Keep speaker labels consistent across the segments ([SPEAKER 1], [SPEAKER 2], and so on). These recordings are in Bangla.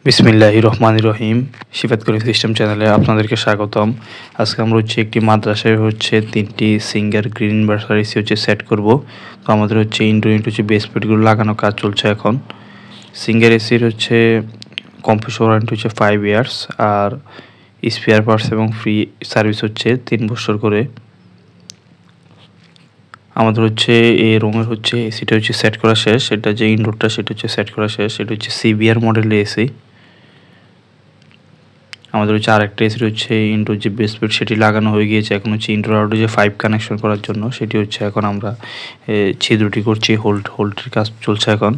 [SPEAKER 1] বিসমিল্লাহির রহমানির রহিম। সিফাত কলিং সিস্টেম চ্যানেলে আপনাদেরকে স্বাগতম। আজকে আমরা একটি মাদ্রাসায় 3টি singer green inverter AC set করব। তো আমাদের ইন্টারনেট বেস প্লেটগুলো লাগানো কাজ চলছে এখন। সিঙ্গার এসির কম্প্রেসর ওয়ারেন্টি 5 ইয়ার্স, আর স্পেয়ার পার্টস এবং ফ্রি সার্ভিস 3 বছর করে। আমাদের এই রুমের এসিটা সেট করা শেষ। এটা যে ইনডোরটা সেটা সেট করা শেষ। এটা সিবিআর মডেলের এসি। আমাদের আরেকটা এসি ইনডোর যে বেস প্লেট সেটি লাগানো হয়ে গিয়েছে। এখন ইনডোর আউটডোর যে 5 কানেকশন করার জন্য সেটি এখন আমরা ছিদ্রটি করছি। হোল্ডের কাজ চলছে এখন।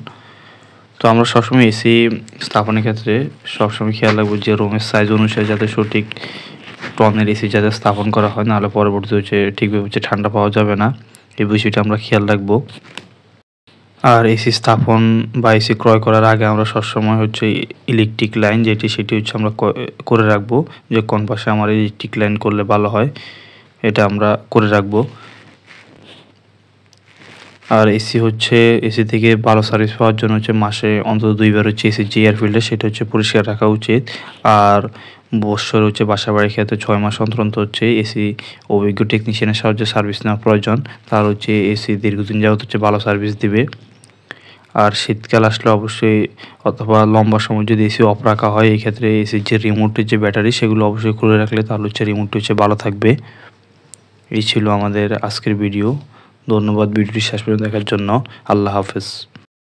[SPEAKER 1] তো আমরা সবসময় এসি স্থাপনের ক্ষেত্রে সবসময় খেয়াল রাখবো যে রুমের সাইজ অনুসারে যাতে সঠিক টনের এসি যাতে স্থাপন করা হয়, নাহলে পরবর্তীতে ঠিকভাবে ঠান্ডা পাওয়া যাবে না। এই বিষয়টা আমরা খেয়াল রাখবো। আর এসি স্থাপন বা এসি ক্রয় করার আগে আমরা সবসময় ইলেকট্রিক লাইন সেটি আমরা করে রাখবো, যে কোন পাশে আমার ইলেকট্রিক লাইন করলে ভালো হয় এটা আমরা করে রাখবো। আর এসি থেকে ভালো সার্ভিস পাওয়ার জন্য মাসে অন্তত 2 বার এসি যে এয়ার ফিল্টার সেটা পরিষ্কার রাখা উচিত। আর বছর বাসা বাড়ির ক্ষেত্রে 6 মাস অন্তর অন্তর এসি অভিজ্ঞ টেকনিশিয়ানের সাহায্যে সার্ভিস নেওয়া প্রয়োজন। তার এসি দীর্ঘদিন যাবত ভালো সার্ভিস দিবে। আর শীতকাল আসলে অবশ্যই অথবা লম্বা সময় যদি এসি অফ রাখা হয়, এই ক্ষেত্রে এসির যে রিমোটের যে ব্যাটারি সেগুলো অবশ্যই খুলে রাখলে তাহলে রিমোটটি ভালো থাকবে। এই ছিল আমাদের আজকের ভিডিও। ধন্যবাদ ভিডিওটি শেষ পর্যন্ত দেখার জন্য। আল্লাহ হাফেজ।